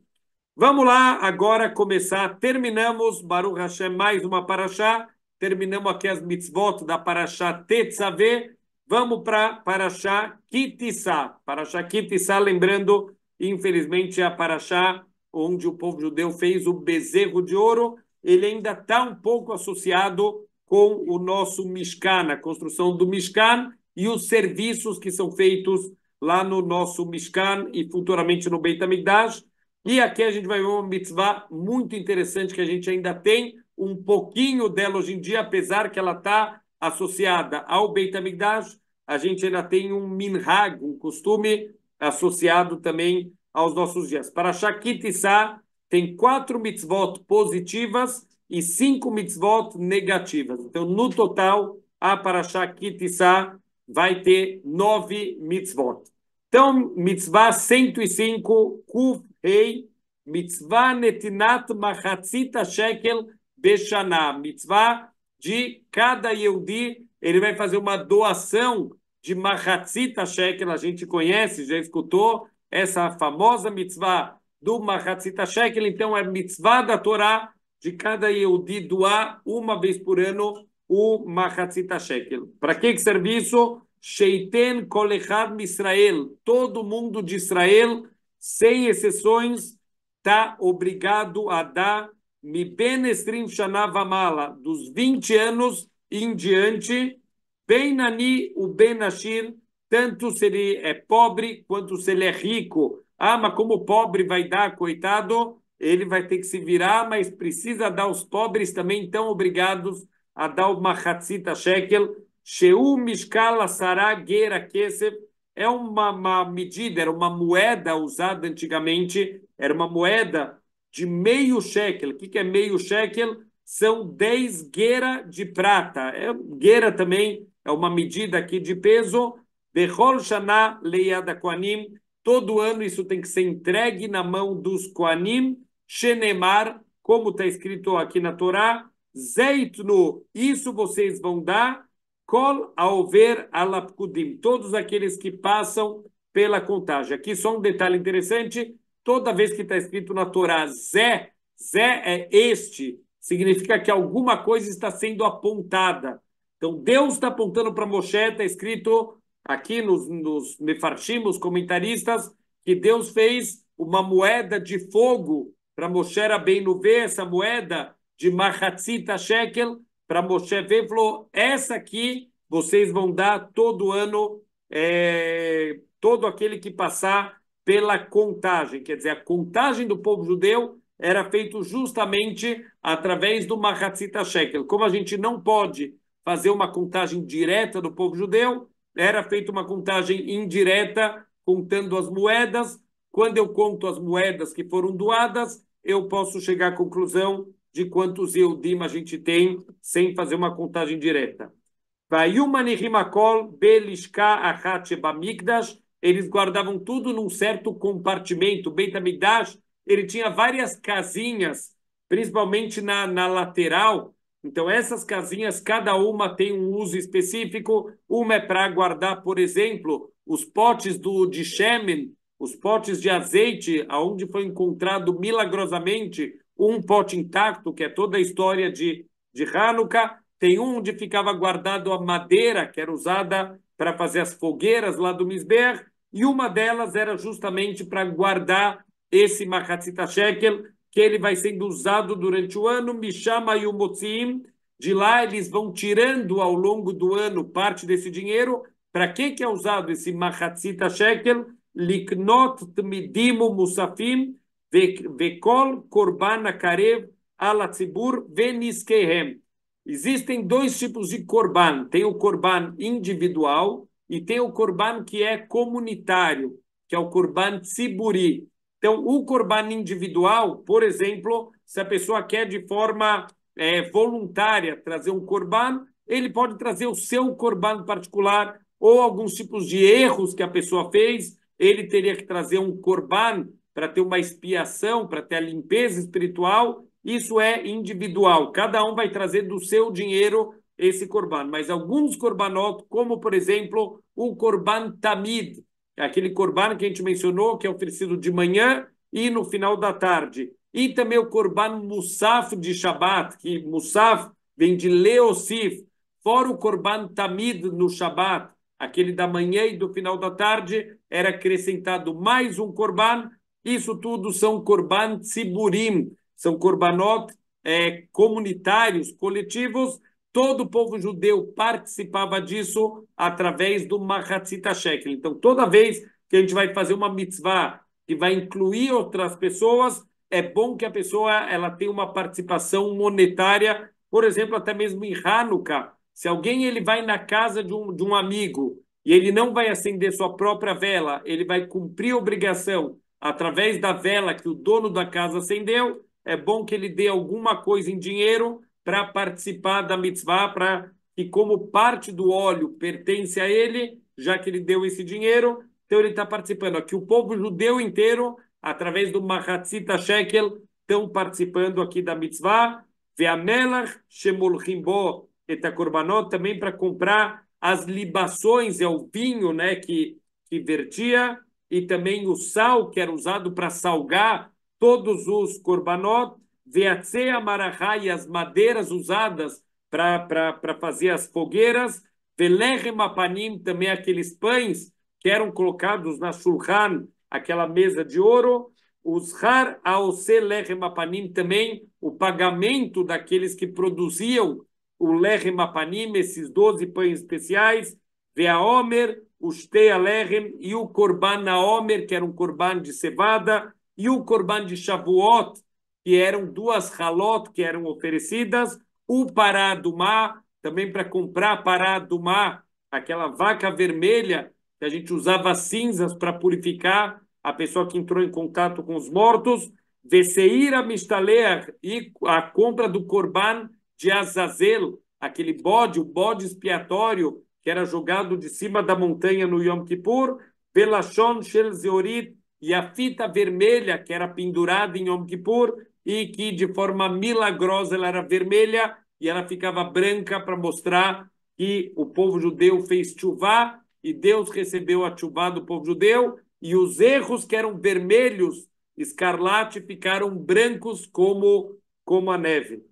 Speaker 1: Vamos lá agora começar. Terminamos, Baruch Hashem, mais uma paraxá. Terminamos aqui as mitzvot da paraxá Tetzaveh. Vamos para paraxá Kitissá. Paraxá Kitissá, lembrando, infelizmente, a paraxá onde o povo judeu fez o bezerro de ouro. Ele ainda está um pouco associado com o nosso Mishkan, a construção do Mishkan e os serviços que são feitos lá no nosso Mishkan e futuramente no Beit HaMikdash. E aqui a gente vai ver uma mitzvah muito interessante que a gente ainda tem um pouquinho dela hoje em dia, apesar que ela está associada ao Beit HaMikdash, a gente ainda tem um minhag, um costume associado também aos nossos dias. Parashá Kitissá tem 4 mitzvot positivas e 5 mitzvot negativas. Então, no total, a Parashá Kitissá vai ter 9 mitzvot. Então, mitzvah 105, Kuf Rei, mitzvah netinat machatzita shekel beshaná. Mitzvah de cada Yehudi, ele vai fazer uma doação de machatzita shekel. A gente conhece, já escutou essa famosa mitzvah do machatzita shekel. Então, é mitzvah da Torá de cada Yehudi doar uma vez por ano o machatzita shekel. Para que serve isso? Sheiten kol echad Israel, todo mundo de Israel, sem exceções, está obrigado a dar miben esrim shana vamala, dos 20 anos em diante, ben nani u ben ashir, tanto se ele é pobre quanto se ele é rico. Ah, mas como o pobre vai dar, coitado, ele vai ter que se virar, mas precisa dar aos pobres também, estão obrigados a dar o machatzita shekel. Sheu Mishkal Asara Gera Kesef é uma medida, era uma moeda usada antigamente, era uma moeda de meio shekel. O que é meio shekel? São 10 gera de prata. Gera também é uma medida aqui de peso. Bechol Shana Leiad Koanim. Todo ano isso tem que ser entregue na mão dos Koanim. Shenemar, como está escrito aqui na Torá. Zeitnu, isso vocês vão dar. Kol aover alapkudim, todos aqueles que passam pela contagem. Aqui só um detalhe interessante, toda vez que está escrito na Torá Zé, Zé é este, significa que alguma coisa está sendo apontada. Então Deus está apontando para Moshe, está escrito aqui nos mefarshim, os comentaristas, que Deus fez uma moeda de fogo para Moshe Rabbeinu ver essa moeda de machatzita shekel, para Moshe ver, falou, essa aqui vocês vão dar todo ano, todo aquele que passar pela contagem. Quer dizer, a contagem do povo judeu era feita justamente através do machatzita shekel. Como a gente não pode fazer uma contagem direta do povo judeu, era feita uma contagem indireta, contando as moedas. Quando eu conto as moedas que foram doadas, eu posso chegar à conclusão de quantos Yehudim a gente tem, sem fazer uma contagem direta. Eles guardavam tudo num certo compartimento. O Beit HaMikdash, ele tinha várias casinhas, principalmente na lateral. Então, essas casinhas, cada uma tem um uso específico. Uma é para guardar, por exemplo, os potes de shemen, os potes de azeite, aonde foi encontrado milagrosamente um pote intacto, que é toda a história de Hanukkah. Tem um onde ficava guardado a madeira, que era usada para fazer as fogueiras lá do Mizbeach, e uma delas era justamente para guardar esse Machatzit Shekel, que ele vai sendo usado durante o ano, Mishama e o Motzim. De lá eles vão tirando ao longo do ano parte desse dinheiro. Para que é usado esse Machatzit Shekel? Liknot Tmidim Musafim Vekol Korban Akarev Ala Tzibur Veniskehem. Existem dois tipos de korban. Tem o korban individual e tem o korban que é comunitário, que é o korban tziburi. Então, o korban individual, por exemplo, se a pessoa quer de forma voluntária trazer um korban, ele pode trazer o seu korban particular ou alguns tipos de erros que a pessoa fez. Ele teria que trazer um korban para ter uma expiação, para ter a limpeza espiritual. Isso é individual. Cada um vai trazer do seu dinheiro esse korban. Mas alguns korbanot, como, por exemplo, o korban tamid, aquele korban que a gente mencionou, que é oferecido de manhã e no final da tarde. E também o korban musaf de Shabbat, que musaf vem de leosif, fora o korban tamid no Shabbat, aquele da manhã e do final da tarde, era acrescentado mais um korban. Isso tudo são korban tziburim, são korbanot comunitários, coletivos. Todo o povo judeu participava disso através do Machatzit Shekel. Então, toda vez que a gente vai fazer uma mitzvah que vai incluir outras pessoas, é bom que a pessoa ela tenha uma participação monetária. Por exemplo, até mesmo em Hanukkah, se alguém ele vai na casa de um amigo e ele não vai acender sua própria vela, ele vai cumprir a obrigação através da vela que o dono da casa acendeu. É bom que ele dê alguma coisa em dinheiro para participar da mitzvah, para que, como parte do óleo pertence a ele, já que ele deu esse dinheiro, então ele está participando. Aqui o povo judeu inteiro, através do Machatzit Shekel, estão participando aqui da mitzvah. Ve'amelach shemolchim bo et hakorbanot, também para comprar as libações, é o vinho, né, que vertia, e também o sal, que era usado para salgar todos os korbanot, veatzei amarachá, e as madeiras usadas para fazer as fogueiras, velechem apanim, também aqueles pães que eram colocados na shulchan, aquela mesa de ouro, os har aose lechem apanim, também o pagamento daqueles que produziam o lechem apanim, esses 12 pães especiais, veaomer, o shtei alechem, e o korban naomer, que era um korban de cevada, e o korban de Shavuot, que eram 2 halot que eram oferecidas, o pará do mar, também para comprar pará do mar, aquela vaca vermelha que a gente usava cinzas para purificar a pessoa que entrou em contato com os mortos, Veseira Mistaleach, e a compra do korban de Azazel, aquele bode, o bode expiatório que era jogado de cima da montanha no Yom Kippur, Velashon Shel Zeorit, e a fita vermelha que era pendurada em Yom Kippur e que de forma milagrosa ela era vermelha e ela ficava branca para mostrar que o povo judeu fez tchuvá e Deus recebeu a tchuvá do povo judeu, e os erros que eram vermelhos, escarlate, ficaram brancos como a neve.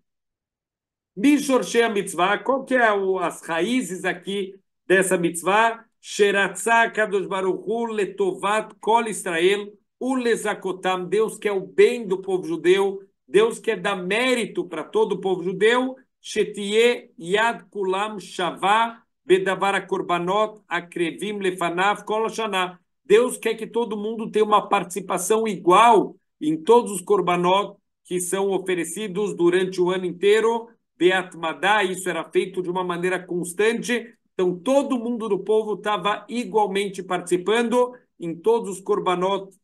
Speaker 1: Mishorshei a mitzvah, qual que é as raízes aqui dessa mitzvah? Sheratzah Kadosh Baruch Hu letovat kol Israel ulezakotam. Deus quer o bem do povo judeu, Deus quer dar mérito para todo o povo judeu. Shetie yad kulam shavah bedavar akorbanot akrevim lefanav kol shana. Deus quer que todo mundo tenha uma participação igual em todos os korbanot que são oferecidos durante o ano inteiro. beatmadá, isso era feito de uma maneira constante. Então, todo mundo do povo estava igualmente participando em todos os korbanot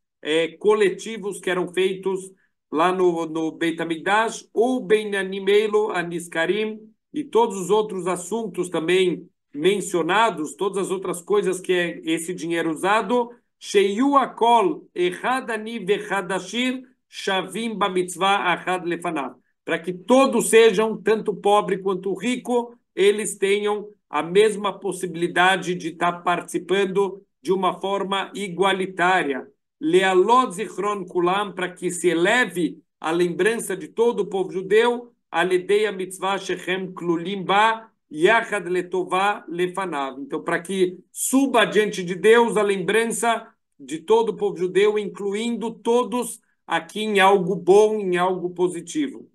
Speaker 1: coletivos que eram feitos lá no Beit HaMikdash, ou Benyanimelo, Aniskarim, e todos os outros assuntos também mencionados, todas as outras coisas que é esse dinheiro usado, Sheiu Akol, Echad Ani Vechad Ashir, Shavim Bamitzvah Achad Lefanav, para que todos sejam, tanto pobre quanto rico, eles tenham a mesma possibilidade de estar participando de uma forma igualitária. Lealot Zichron Kulam, para que se eleve a lembrança de todo o povo judeu, Aledeia Mitzvah Shechem Klulim Ba, Yachad Letová Lefanav. Então, para que suba diante de Deus a lembrança de todo o povo judeu, incluindo todos aqui em algo bom, em algo positivo.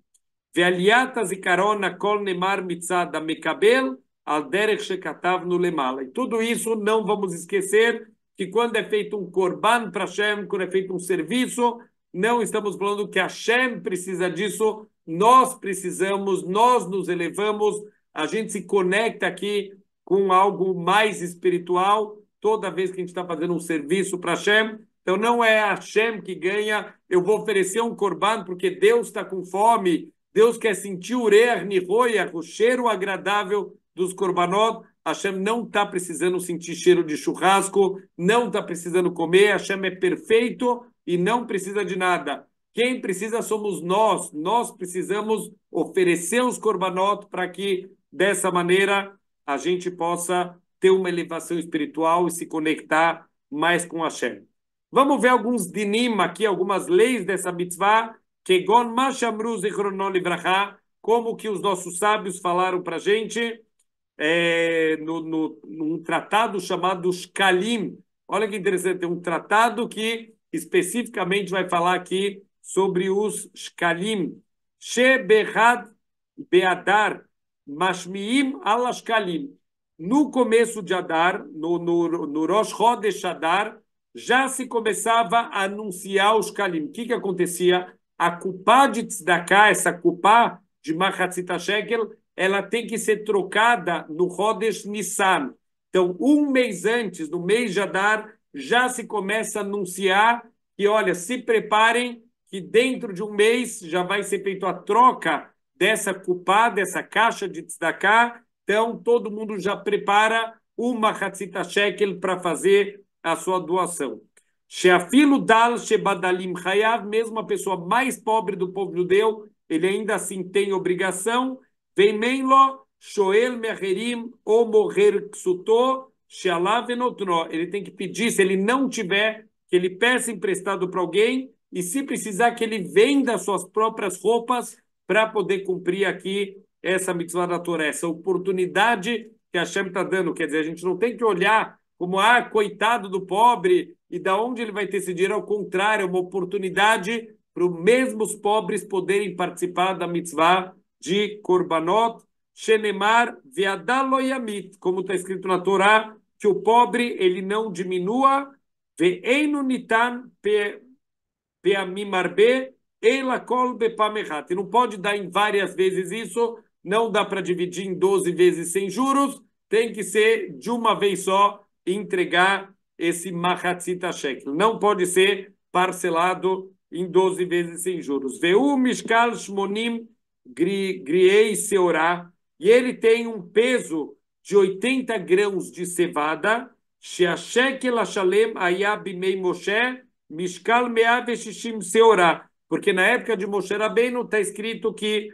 Speaker 1: Ve'aliat hazikaron kol nemar mitzad mekabel al derech shekatav no lemala. E tudo isso não vamos esquecer que quando é feito um korban para Hashem, quando é feito um serviço, não estamos falando que Hashem precisa disso, nós precisamos, nós nos elevamos, a gente se conecta aqui com algo mais espiritual toda vez que a gente está fazendo um serviço para Hashem. Então não é Hashem que ganha, eu vou oferecer um korban porque Deus está com fome, Deus quer sentir o reach nihoyach, o cheiro agradável dos korbanot. Hashem não está precisando sentir cheiro de churrasco, não está precisando comer, Hashem é perfeito e não precisa de nada. Quem precisa somos nós, nós precisamos oferecer os korbanot para que, dessa maneira, a gente possa ter uma elevação espiritual e se conectar mais com Hashem. Vamos ver alguns dinim aqui, algumas leis dessa mitzvah, Kegon Mashamru Zichrono Livrachá, como que os nossos sábios falaram para a gente, num tratado chamado Shkalim. Olha que interessante, é um tratado que especificamente vai falar aqui sobre os Shkalim. She Behad Beadar Mashmiim ala Shkalim. No começo de Adar, no Rosh Chodesh Adar, já se começava a anunciar os Shkalim. O que acontecia? A cupá de tzedakah, essa cupá de Machatzit Shekel, ela tem que ser trocada no Chodesh Nissan. Então, um mês antes, no mês de Adar, já se começa a anunciar que, olha, se preparem que dentro de um mês já vai ser feita a troca dessa cupá, dessa caixa de tzedakah. Então, todo mundo já prepara o Machatzit Shekel para fazer a sua doação. Sheafilo dal shebadalim chayav, mesmo a pessoa mais pobre do povo judeu, ele ainda assim tem obrigação. Veimenlo shoel meherim ou morrer ksuto shealav enotno. Ele tem que pedir, se ele não tiver, que ele peça emprestado para alguém, e se precisar que ele venda suas próprias roupas para poder cumprir aqui essa mitzvah da Torá, essa oportunidade que a Hashem está dando. Quer dizer, a gente não tem que olhar como, coitado do pobre, e da onde ele vai ter esse dinheiro. Ao contrário, é uma oportunidade para os mesmos pobres poderem participar da mitzvah de korbanot, shenemar ve'adalo yamit, como está escrito na Torá, que o pobre ele não diminua, ve'einu nitan pe'amim arbe ela kol bepamechat. Não pode dar em várias vezes isso, não dá para dividir em 12 vezes sem juros, tem que ser de uma vez só, entregar esse Machatzit Shekel. Não pode ser parcelado em 12 vezes sem juros. Veu Mishkal Shmonim Griei Seorá, e ele tem um peso de 80 grãos de cevada, Sheashekel Hashalem Ayab Mei Moshe, Mishkal Meave Shishim Seorá, porque na época de Moshe Rabbeinu está escrito que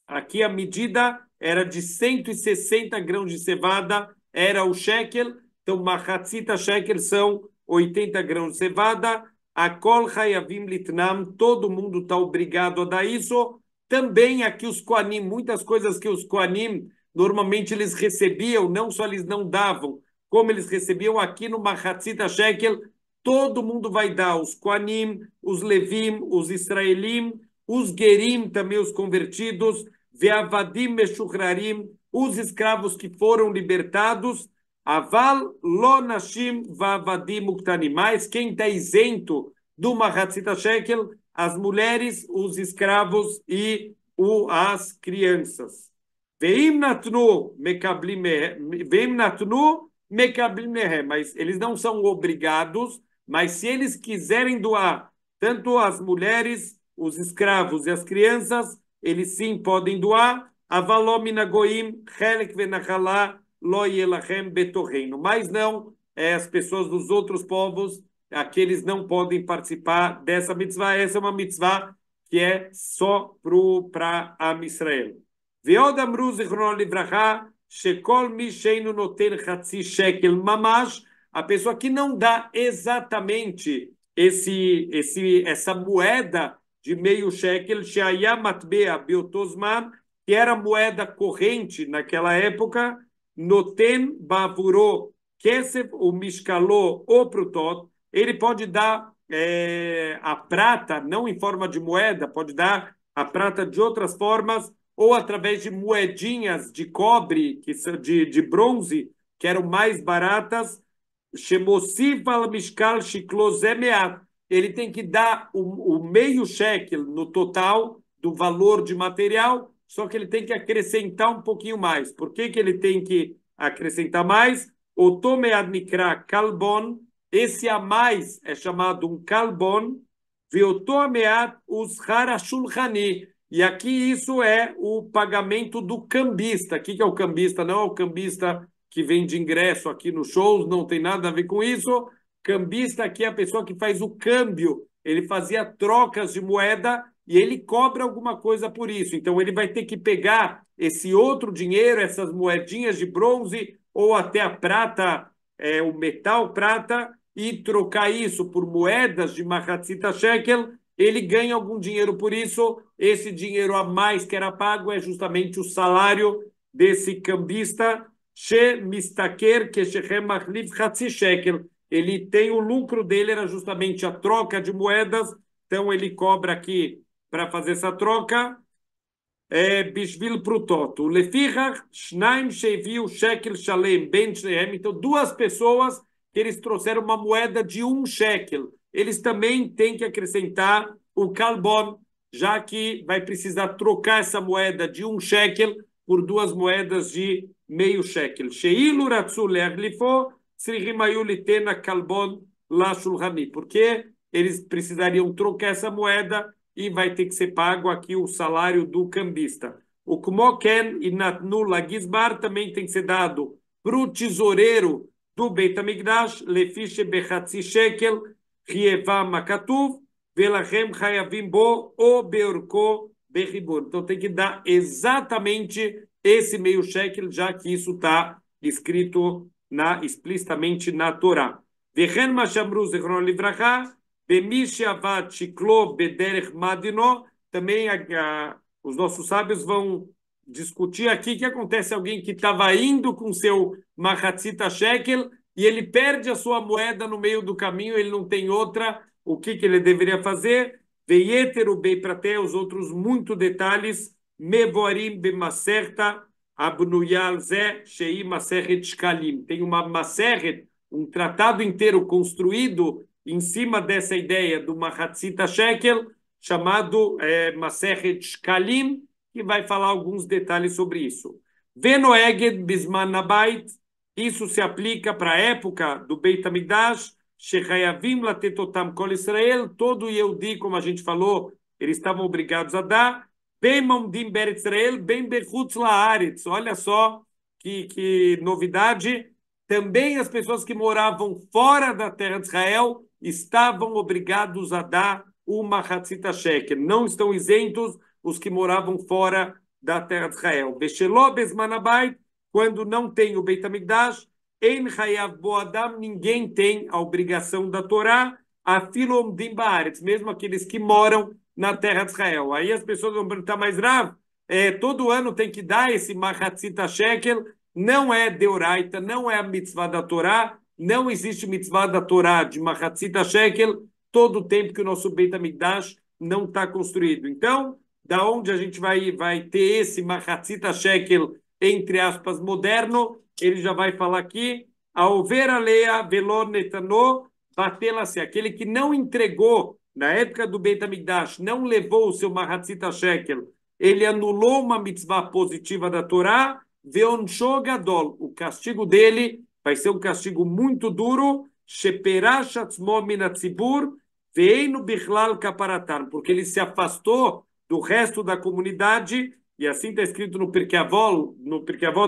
Speaker 1: aqui a medida era de 160 grãos de cevada, era o shekel. Então, Machatzit Shekel são 80 grãos de cevada. A Kol Hayavim Litnam, todo mundo está obrigado a dar isso. Também aqui os Koanim, muitas coisas que os Koanim normalmente eles recebiam, não só eles não davam, como eles recebiam aqui no Machatzit Shekel, todo mundo vai dar, os Koanim, os Levim, os Israelim, os Gerim, também os convertidos, Ve'avadim Meshuchrarim, os escravos que foram libertados, Aval Lo Nashim Va'avadim Uktanim, mas quem está isento do Machatzit Shekel, as mulheres, os escravos e as crianças. Veim natnu mekablim mehem, mas eles não são obrigados, mas se eles quiserem doar tanto as mulheres, os escravos e as crianças, eles sim podem doar. Avaló minagoim chelek venachalá lo yelachem betorreino. Mas não, as pessoas dos outros povos, aqueles não podem participar dessa mitzvah. Essa é uma mitzvah que é só para Am Israel. Veod amru zichrono livracha shekol mi sheinu noten chatzi shekel mamash, a pessoa que não dá exatamente essa moeda de meio shekel, sheaya matbea biotosman, que era moeda corrente naquela época, noten bavuro kesef o mishkalo o prutot, ele pode dar a prata, não em forma de moeda, pode dar a prata de outras formas, ou através de moedinhas de cobre, que são de bronze, que eram mais baratas. Ele tem que dar o meio shekel no total do valor de material, só que ele tem que acrescentar um pouquinho mais. Por que ele tem que acrescentar mais? O tomead nikra kalbon, esse a mais é chamado um kalbon, veotomead ushar ashulchani. E aqui isso é o pagamento do cambista. O que é o cambista? Não é o cambista que vende ingresso aqui nos shows, não tem nada a ver com isso. Cambista aqui é a pessoa que faz o câmbio. Ele fazia trocas de moeda e ele cobra alguma coisa por isso. Então ele vai ter que pegar esse outro dinheiro, essas moedinhas de bronze ou até a prata, o metal prata, e trocar isso por moedas de Machatzita Shekel. Ele ganha algum dinheiro por isso. Esse dinheiro a mais que era pago é justamente o salário desse cambista. Ele tem o lucro dele, era justamente a troca de moedas, então ele cobra aqui para fazer essa troca. Bishvil prutot. Lefichach, shnaim sheviu shekel shalem ben shnehem. Então, duas pessoas que eles trouxeram uma moeda de 1 shekel. Eles também têm que acrescentar o kalbon, já que vai precisar trocar essa moeda de 1 shekel por 2 moedas de meio shekel. Sheilu ratzu leaglifo, tzrichim hayu litena kalbon la shulchani. Porque eles precisariam trocar essa moeda e vai ter que ser pago aqui o salário do cambista. O Kmoken e Natnu Lagizbar também tem que ser dado para o tesoureiro do Beit HaMikdash, Lefiche Bechatzi Shekel, Rieva Makatuv, Velachem Hayavim Bo, O Beorko Berribur. Então tem que dar exatamente esse meio shekel, já que isso está escrito explicitamente na Torá. Vechen Mashamru Zechron Livracha, também os nossos sábios vão discutir aqui o que acontece alguém que estava indo com seu Machatzita Shekel e ele perde a sua moeda no meio do caminho, ele não tem outra, o que ele deveria fazer? Veieteru bem para ter os outros muito detalhes, Mevoarim bemaserta abnuyal ze shei maseret shkalim. Tem uma maseret, um tratado inteiro construído em cima dessa ideia do Machatzita Shekel, chamado Masechet Shkalim, que vai falar alguns detalhes sobre isso. Venoeged Bisman Abait, isso se aplica para a época do Beit HaMikdash, Shechayavim Latetotam Kol Israel, todo Yehudi, como a gente falou, eles estavam obrigados a dar, Bem Momdim Ber Israel, Bem Bechutz Laaretz, olha só que novidade, também as pessoas que moravam fora da terra de Israel estavam obrigados a dar o Machatzita Shekel. Não estão isentos os que moravam fora da terra de Israel. Vesheló Bezman Abait, quando não tem o Beit HaMikdash, Ein Chayav Bo Adam, ninguém tem a obrigação da Torá, Afilo Omdim Baaretz, mesmo aqueles que moram na terra de Israel. Aí as pessoas vão perguntar, mais Rav, todo ano tem que dar esse Machatzita Shekel, não é deoraita, não é a mitzvah da Torá, não existe mitzvah da Torá de Machatzita Shekel todo o tempo que o nosso Beit HaMikdash não está construído. Então, da onde a gente vai ter esse Machatzita Shekel, entre aspas, moderno, ele já vai falar aqui, Aover Alea Velor Netano Batela-se, aquele que não entregou, na época do Beit HaMikdash, não levou o seu Machatzita Shekel ele anulou uma mitzvah positiva da Torá, ve'onsho gadol, o castigo dele vai ser um castigo muito duro, sheperash atzmo min hatzibur, ve'einu bichlal kaparatan, porque ele se afastou do resto da comunidade, e assim está escrito no Pirkei Avot,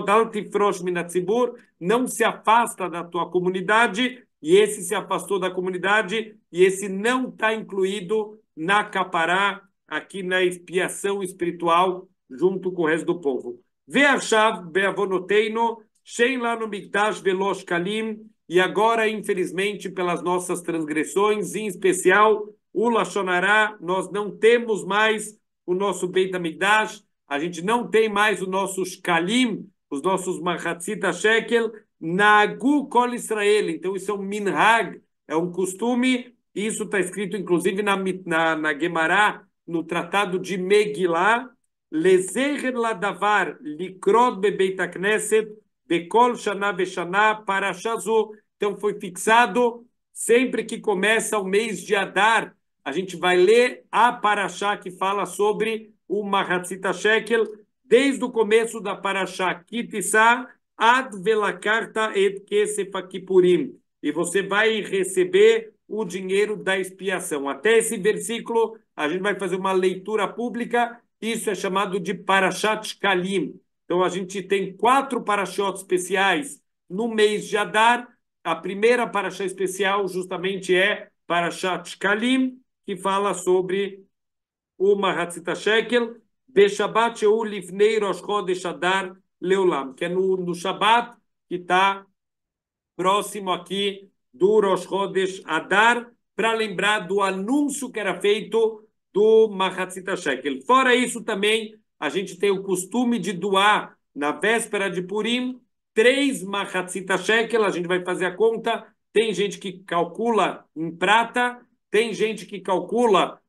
Speaker 1: Al tifrosh min hatzibur, não se afasta da tua comunidade, e esse se afastou da comunidade, e esse não está incluído na capará, aqui na expiação espiritual, junto com o resto do povo. Ve'achav be'avonoteinu, shein lanu mikdash velosh kalim, e agora, infelizmente, pelas nossas transgressões, em especial o Lashon Hará, nós não temos mais o nosso Beit HaMikdash, a gente não tem mais os nossos kalim, os nossos machatzita shekel, nagu kol Israel. Então isso é um minhag, é um costume, isso está escrito inclusive na Gemara, no tratado de Megillah, lezecher ladavar likrot bebeit hakneset bekol shana veshana parashazu. Então foi fixado, sempre que começa o mês de Adar, a gente vai ler a parashá que fala sobre o Mahatzita Shekel, desde o começo da parashá Kitissá, ad velakarta et kesef kippurim. E você vai receber o dinheiro da expiação. Até esse versículo, a gente vai fazer uma leitura pública, isso é chamado de Parashat Shkalim. Então, a gente tem 4 parashot especiais no mês de Adar. A primeira parashá especial justamente é Parashat Shkalim, que fala sobre o Mahatzita Shekel, Beshabat Sheu Lifnei Rosh Chodesh Adar Leolam, que é no Shabat, que está próximo aqui do Rosh Chodesh Adar, para lembrar do anúncio que era feito do Mahatzita Shekel. Fora isso, também, a gente tem o costume de doar, na véspera de Purim, 3 Mahatzita Shekel, a gente vai fazer a conta, tem gente que calcula em prata, tem gente que calcula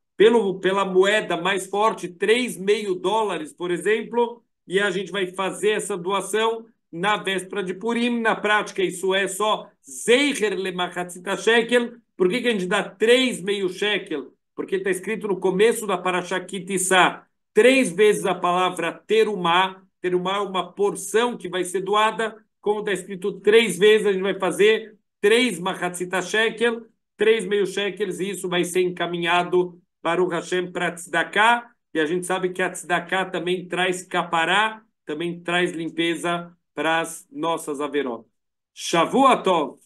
Speaker 1: pela moeda mais forte, $3,5, por exemplo, e a gente vai fazer essa doação na véspera de Purim. Na prática, isso é só Zeicher le Mahatzita Shekel. Por que a gente dá 3,5 shekel? Porque está escrito no começo da Parashá Kitissá 3 vezes a palavra terumá. Terumá é uma porção que vai ser doada. Como está escrito 3 vezes, a gente vai fazer 3 Mahatzita Shekel, 3,5 shekels, e isso vai ser encaminhado para o Hashem para Tzedakah. E a gente sabe que a Tzedakah também traz capará, também traz limpeza para as nossas averot. Shavua Tov!